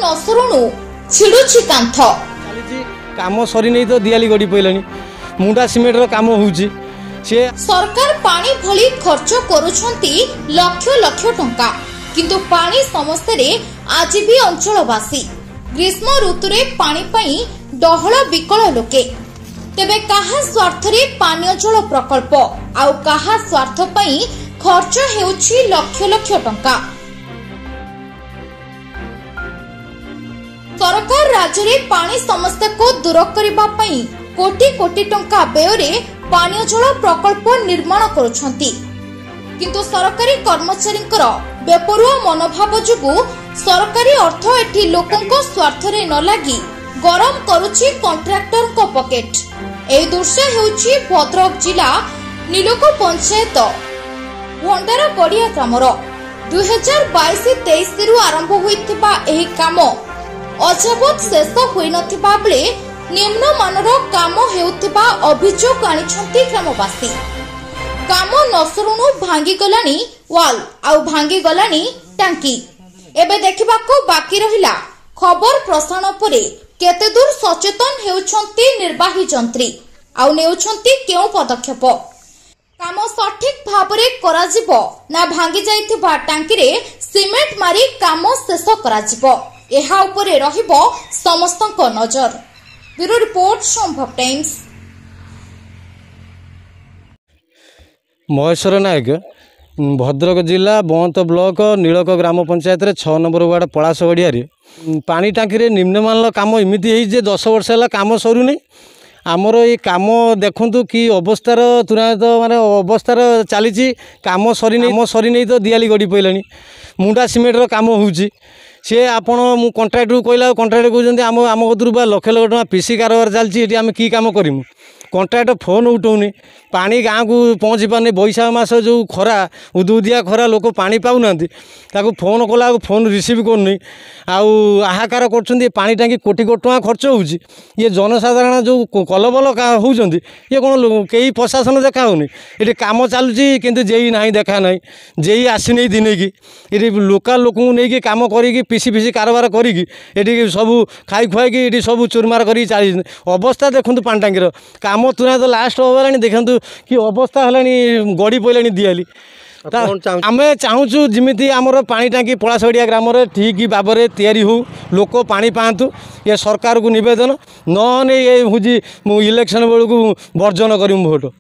नसरुणु छिड़ुछि कांथ काम सरी नहीं तो दियाली गड़ी पइलानी मुंडा सिमेंट रो काम होउची से सरकार पानी भली खर्च करूछंती लक्ष लक्ष टंका किंतु पानी समस्या रे आज भी अंचलवासी ग्रीष्म ऋतुरे पानी पई डहळ विकल लोके तेबे काहा स्वार्थ रे पानीय जल प्रकल्प आउ काहा स्वार्थ पई खर्च हेउछि लक्ष लक्ष टंका। सरकार राज्य रे पानी समस्या को दूर करबा पई कोटी कोटी टंका व्यय पानीय जल प्रकल्प निर्माण करुछंती किंतु सरकारी कर्मचारींकर बेपरुआ मनोभाव जुगु सरकारी अर्थ एठी लोकंको स्वार्थ रे न लागि गरम करुछि कॉन्ट्रैक्टर को पॉकेट। एई दृश्य हेउछि भद्रक जिला नीलोको पंचायत भंडारा गड़िया ग्रामर 2022-23 रु आरंभ होइथिबा एही काम अजाबत शेष होई नथिबा बेले निम्न मानर काम हेउथिबा अभियोग आनिछंती ग्रामवासी। काम नसरुणु भांगी गलानी वाल आउ भांगी गलानी टांकी एबे देखिबाको बाकी रहिला खबर प्रसारण परे केते दूर सचेतन हेउछंती निर्वाही जंत्री आउ नेउछंती केउ पदक्षेप काम सठिक भाबरे कराजिबो ना भांगी जाइथिबा टांकी रे सिमेंट मारी काम शेष कराजिबो एहा उपरे रहिबो समस्तक नजर। ब्यूरो रिपोर्ट संभव टाइम्स। महेश्वर नायक भद्रक जिला बंत ब्लॉक नीलक ग्राम पंचायत रे 6 नंबर वार्ड पलाश गड़िया पानी टांकी रे निम्नमान काम एमती है 10 वर्ष है काम सरू नहीं आमर ये काम देखु कि अवस्थार तुरंत माने अवस्थार चली काम सरी नहीं तो दियाली गड़ी पइलानी मुंडा सिमेंट रो काम होउची सी आपण मु कॉन्ट्रैक्टर कहला कॉन्ट्रैक्टर कहते आम आम कतरू लक्ष लक्ष टका पीसी कारबार चलती आम कि काम करूँ कॉन्ट्रैक्टर फोन उठाऊनी पानी गाँव को पहुँची पारनी बैशाख मास जो खरा उदुदिया खरा लोक पानी पाऊना ताको फोन कला फोन रिसीव करनी आहाकार कर पानी टांकी कोटी कोटी टका खर्च होउची ये जनसाधारण जो कलबल होउचंदी ये कौन कई प्रशासन देखा होनी ये काम चलुची किंतु जेई ना देखा ना जेई आसी नहीं दिने की ये लोकाल लोक नहीं काम करी पीसी पीसी कारबार करी सब खाई खुआई ये सब चुरमार कर अवस्था देखु पानी टांकीर काम तुरंत लास्ट होगा देखु कि अवस्था है गड़ी पड़े दियाली आम चाहूँ जमी आमर पानी टांकी पलाशगड़िया ग्राम ठीक भाव में तैयारी हो लोक पानी पातु ये सरकार को नवेदन न ये हूँ इलेक्शन बेलू वर्जन कर भोट।